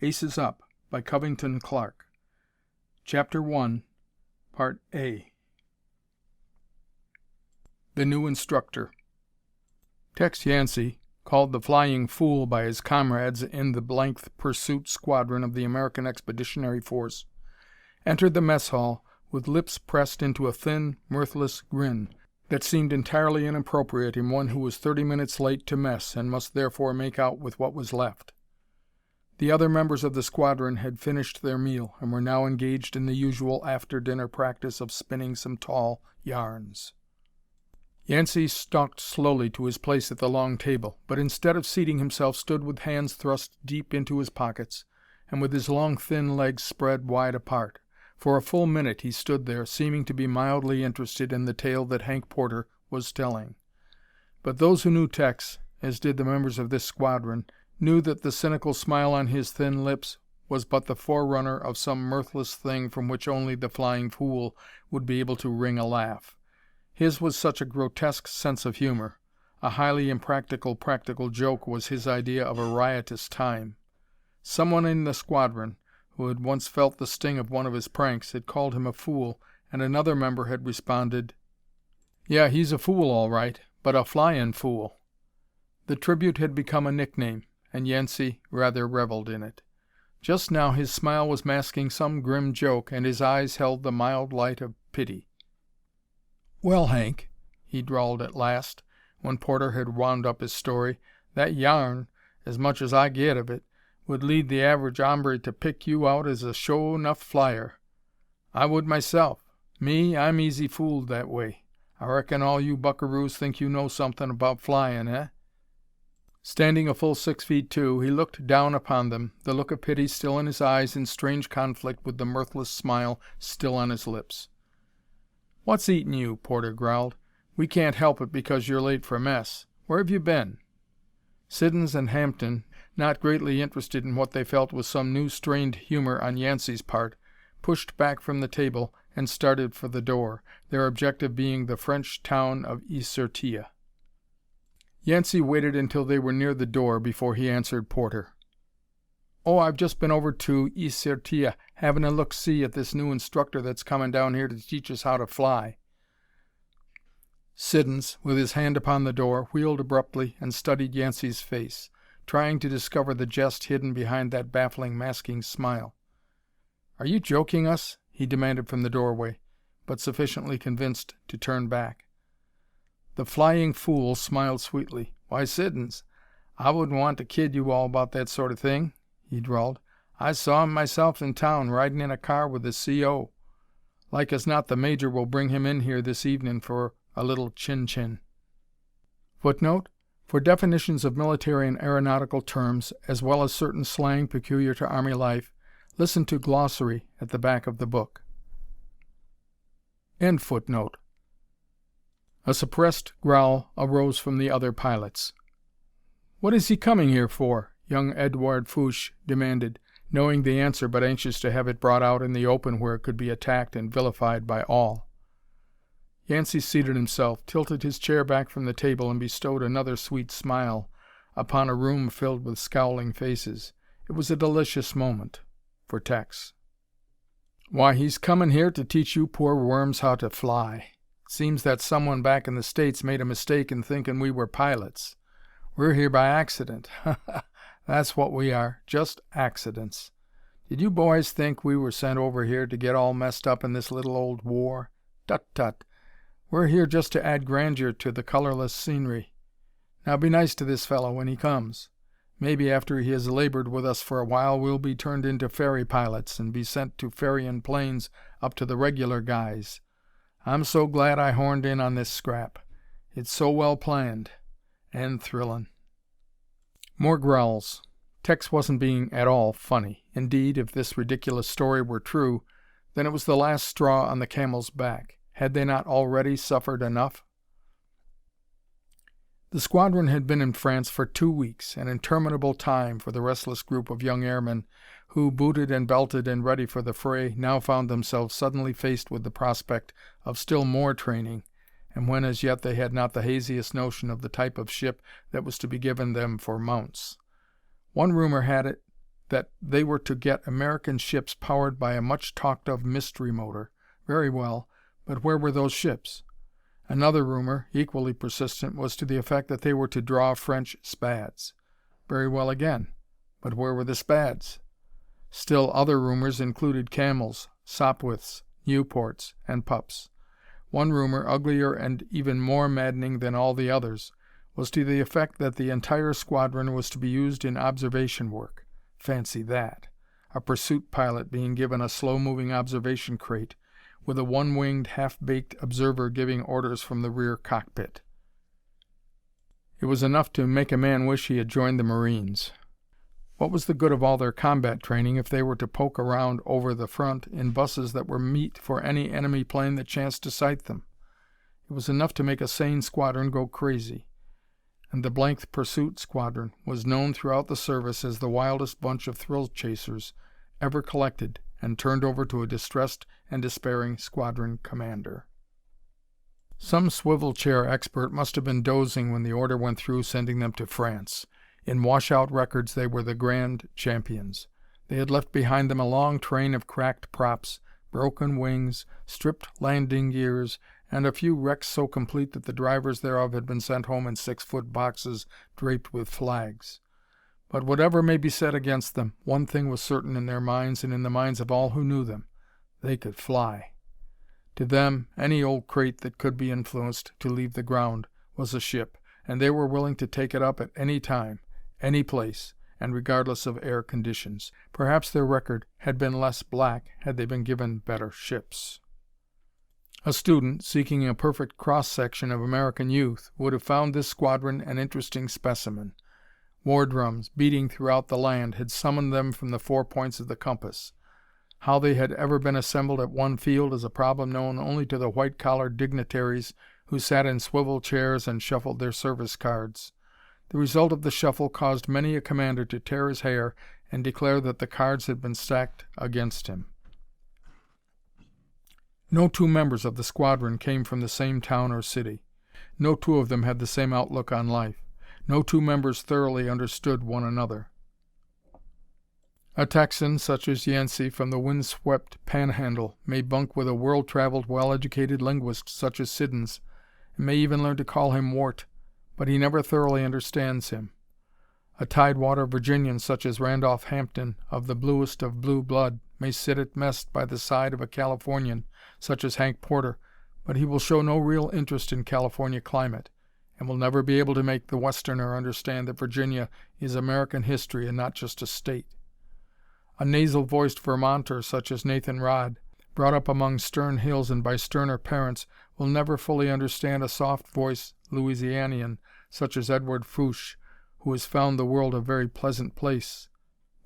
Aces Up by Covington, Clarke. Chapter 1, Part A. The New Instructor. Tex Yancey, called the Flying Fool by his comrades in the Blank Pursuit Squadron of the American Expeditionary Force, entered the mess hall with lips pressed into a thin, mirthless grin that seemed entirely inappropriate in one who was 30 minutes late to mess and must therefore make out with what was left. The other members of the squadron had finished their meal and were now engaged in the usual after-dinner practice of spinning some tall yarns. Yancey stalked slowly to his place at the long table, but instead of seating himself stood with hands thrust deep into his pockets and with his long thin legs spread wide apart. For a full minute he stood there, seeming to be mildly interested in the tale that Hank Porter was telling. But those who knew Tex, as did the members of this squadron, knew that the cynical smile on his thin lips was but the forerunner of some mirthless thing from which only the Flying Fool would be able to wring a laugh. His was such a grotesque sense of humor. A highly impractical practical joke was his idea of a riotous time. Someone in the squadron, who had once felt the sting of one of his pranks, had called him a fool, and another member had responded, "Yeah, he's a fool all right, but a flyin' fool." The tribute had become a nickname, and Yancey rather reveled in it. Just now his smile was masking some grim joke, and his eyes held the mild light of pity. "Well, Hank," he drawled at last, when Porter had wound up his story, "that yarn, as much as I get of it, would lead the average hombre to pick you out as a sho' 'nuff flyer. I would myself. Me, I'm easy fooled that way. I reckon all you buckaroos think you know something about flyin', eh?" Standing a full 6 feet 2, he looked down upon them, the look of pity still in his eyes in strange conflict with the mirthless smile still on his lips. "What's eatin' you?" Porter growled. "We can't help it because you're late for mess. Where have you been?" Siddons and Hampton, not greatly interested in what they felt was some new strained humor on Yancey's part, pushed back from the table and started for the door, their objective being the French town of Is-sur-Tille. Yancey waited until they were near the door before he answered Porter. "Oh, I've just been over to Is-sur-Tille, having a look-see at this new instructor that's coming down here to teach us how to fly." Siddons, with his hand upon the door, wheeled abruptly and studied Yancey's face, trying to discover the jest hidden behind that baffling, masking smile. "Are you joking us?" he demanded from the doorway, but sufficiently convinced to turn back. The Flying Fool smiled sweetly. "Why, Siddons, I wouldn't want to kid you all about that sort of thing," he drawled. "I saw him myself in town, riding in a car with the C.O. Like as not the Major will bring him in here this evening for a little chin-chin." Footnote: for definitions of military and aeronautical terms, as well as certain slang peculiar to Army life, listen to glossary at the back of the book. End footnote. A suppressed growl arose from the other pilots. "What is he coming here for?" young Edouard Fouche demanded, knowing the answer but anxious to have it brought out in the open where it could be attacked and vilified by all. Yancey seated himself, tilted his chair back from the table, and bestowed another sweet smile upon a room filled with scowling faces. It was a delicious moment for Tex. "Why, he's comin' here to teach you poor worms how to fly. Seems that someone back in the States made a mistake in thinking we were pilots. We're here by accident. Ha ha! That's what we are, just accidents. Did you boys think we were sent over here to get all messed up in this little old war? Tut tut! We're here just to add grandeur to the colorless scenery. Now be nice to this fellow when he comes. Maybe after he has labored with us for a while we'll be turned into ferry pilots and be sent to ferryin' planes up to the regular guys. I'm so glad I horned in on this scrap. It's so well planned and thrillin'." More growls. Tex wasn't being at all funny. Indeed, if this ridiculous story were true, then it was the last straw on the camel's back. Had they not already suffered enough? The squadron had been in France for 2 weeks, an interminable time for the restless group of young airmen who, booted and belted and ready for the fray, now found themselves suddenly faced with the prospect of still more training, and when as yet they had not the haziest notion of the type of ship that was to be given them for mounts. One rumor had it that they were to get American ships powered by a much-talked-of mystery motor. Very well, but where were those ships? Another rumor, equally persistent, was to the effect that they were to draw French Spads. Very well again, but where were the Spads? Still other rumors included Camels, Sopwiths, Nieuports, and Pups. One rumor, uglier and even more maddening than all the others, was to the effect that the entire squadron was to be used in observation work. Fancy that! A pursuit pilot being given a slow-moving observation crate, with a one-winged, half-baked observer giving orders from the rear cockpit. It was enough to make a man wish he had joined the Marines. What was the good of all their combat training if they were to poke around over the front in buses that were meat for any enemy plane that chanced to sight them? It was enough to make a sane squadron go crazy. And the blank pursuit squadron was known throughout the service as the wildest bunch of thrill chasers ever collected and turned over to a distressed and despairing squadron commander. Some swivel chair expert must have been dozing when the order went through sending them to France. In washout records they were the grand champions. They had left behind them a long train of cracked props, broken wings, stripped landing gears, and a few wrecks so complete that the drivers thereof had been sent home in 6-foot boxes draped with flags. But whatever may be said against them, one thing was certain in their minds and in the minds of all who knew them. They could fly. To them, any old crate that could be influenced to leave the ground was a ship, and they were willing to take it up at any time, any place, and regardless of air conditions. Perhaps their record had been less black had they been given better ships. A student, seeking a perfect cross-section of American youth, would have found this squadron an interesting specimen. War drums, beating throughout the land, had summoned them from the 4 points of the compass. How they had ever been assembled at one field is a problem known only to the white-collar dignitaries who sat in swivel chairs and shuffled their service cards. The result of the shuffle caused many a commander to tear his hair and declare that the cards had been stacked against him. No two members of the squadron came from the same town or city. No two of them had the same outlook on life. No two members thoroughly understood one another. A Texan, such as Yancey from the windswept Panhandle, may bunk with a world-traveled, well-educated linguist such as Siddons, and may even learn to call him Wart, but he never thoroughly understands him. A Tidewater Virginian such as Randolph Hampton, of the bluest of blue blood, may sit at mess by the side of a Californian such as Hank Porter, but he will show no real interest in California climate, and will never be able to make the Westerner understand that Virginia is American history and not just a state. A nasal-voiced Vermonter such as Nathan Rodd, brought up among stern hills and by sterner parents, will never fully understand a soft-voiced Louisianian such as Edward Fouche, who has found the world a very pleasant place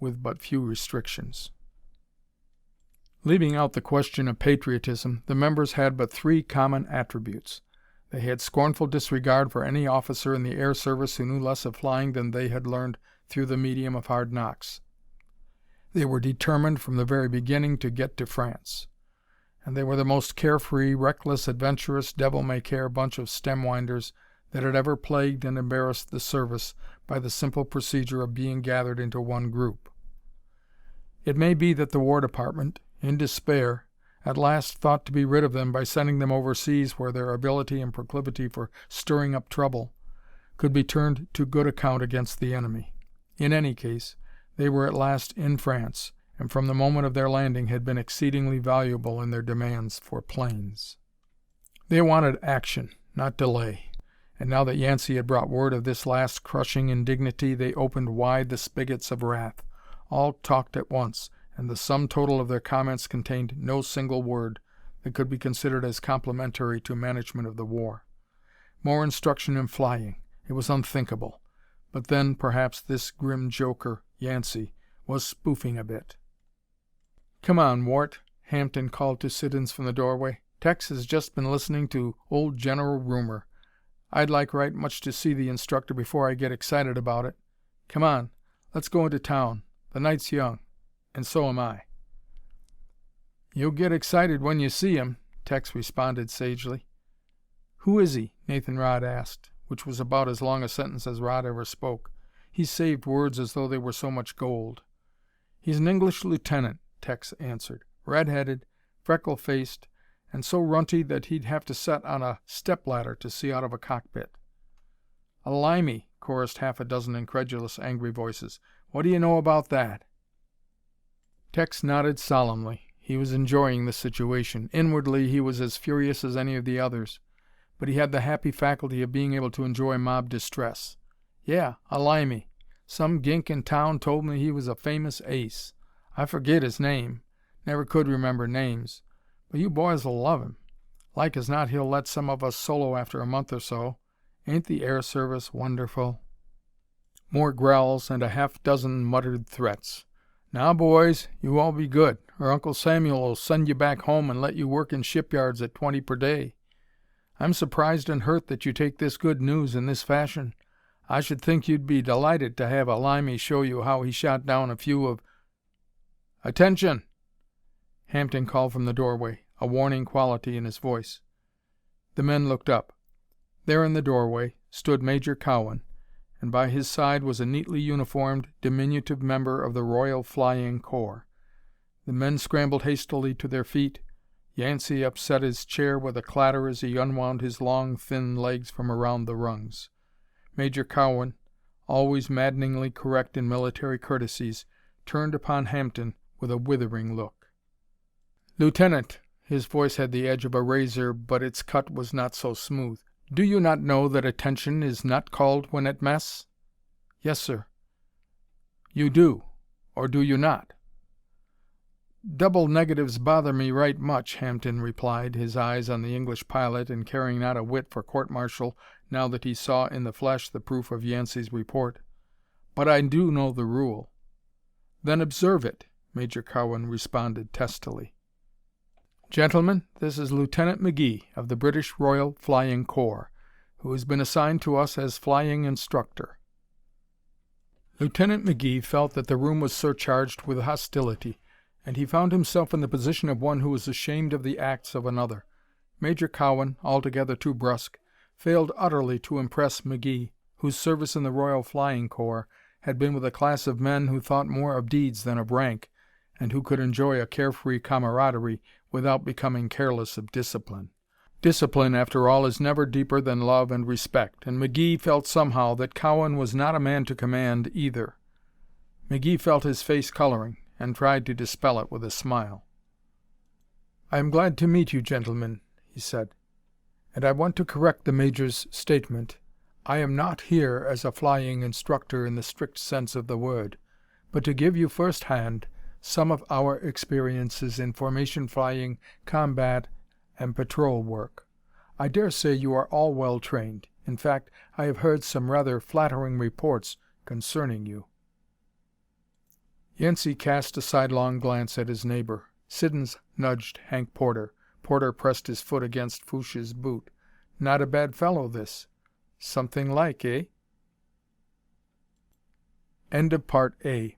with but few restrictions. Leaving out the question of patriotism, the members had but 3 common attributes. They had scornful disregard for any officer in the air service who knew less of flying than they had learned through the medium of hard knocks. They were determined from the very beginning to get to France. And they were the most carefree, reckless, adventurous, devil-may-care bunch of stem-winders that had ever plagued and embarrassed the service by the simple procedure of being gathered into one group. It may be that the War Department, in despair, at last thought to be rid of them by sending them overseas where their ability and proclivity for stirring up trouble could be turned to good account against the enemy. In any case, they were at last in France, and from the moment of their landing had been exceedingly valuable in their demands for planes. They wanted action, not delay, and now that Yancey had brought word of this last crushing indignity, they opened wide the spigots of wrath. All talked at once, and the sum total of their comments contained no single word that could be considered as complimentary to management of the war. More instruction in flying. It was unthinkable. But then, perhaps this grim joker, Yancey, was spoofing a bit. "Come on, Wart," Hampton called to Siddons from the doorway. "Tex has just been listening to old General Rumor. I'd like right much to see the instructor before I get excited about it. Come on, let's go into town. The night's young, and so am I." "You'll get excited when you see him," Tex responded sagely. "Who is he?" Nathan Rodd asked, which was about as long a sentence as Rodd ever spoke. He saved words as though they were so much gold. "He's an English lieutenant," Tex answered. "Red-headed, freckle-faced, and so runty that he'd have to set on a step-ladder to see out of a cockpit." "A limey," chorused half a dozen incredulous, angry voices. "What do you know about that?" Tex nodded solemnly. He was enjoying the situation. Inwardly, he was as furious as any of the others, but he had the happy faculty of being able to enjoy mob distress. "Yeah, a limey. Some gink in town told me he was a famous ace. I forget his name. Never could remember names. But you boys'll love him. Like as not he'll let some of us solo after a month or so. Ain't the air service wonderful?" More growls and a half-dozen muttered threats. "Now, boys, you all be good, or Uncle Samuel'll send you back home and let you work in shipyards at 20 per day. I'm surprised and hurt that you take this good news in this fashion. I should think you'd be delighted to have a limey show you how he shot down a few of—" "Attention!" Hampton called from the doorway, a warning quality in his voice. The men looked up. There in the doorway stood Major Cowan, and by his side was a neatly uniformed, diminutive member of the Royal Flying Corps. The men scrambled hastily to their feet. Yancey upset his chair with a clatter as he unwound his long, thin legs from around the rungs. Major Cowan, always maddeningly correct in military courtesies, turned upon Hampton with a withering look. "Lieutenant," his voice had the edge of a razor, but its cut was not so smooth, "do you not know that attention is not called when at mess?" "Yes, sir." "You do, or do you not?" "Double negatives bother me right much," Hampton replied, his eyes on the English pilot and caring not a whit for court-martial now that he saw in the flesh the proof of Yancey's report. "But I do know the rule." "Then observe it," Major Cowan responded testily. "Gentlemen, this is Lieutenant McGee of the British Royal Flying Corps, who has been assigned to us as flying instructor." Lieutenant McGee felt that the room was surcharged with hostility, and he found himself in the position of one who was ashamed of the acts of another. Major Cowan, altogether too brusque, failed utterly to impress McGee, whose service in the Royal Flying Corps had been with a class of men who thought more of deeds than of rank, and who could enjoy a carefree camaraderie without becoming careless of discipline. Discipline, after all, is never deeper than love and respect, and McGee felt somehow that Cowan was not a man to command either. McGee felt his face coloring, and tried to dispel it with a smile. "I am glad to meet you, gentlemen," he said, "and I want to correct the Major's statement. I am not here as a flying instructor in the strict sense of the word, but to give you firsthand some of our experiences in formation flying, combat, and patrol work. I dare say you are all well trained. In fact, I have heard some rather flattering reports concerning you." Yancey cast a sidelong glance at his neighbor. Siddons nudged Hank Porter. Porter pressed his foot against Fouche's boot. "Not a bad fellow, this. Something like, eh?" End of Part A.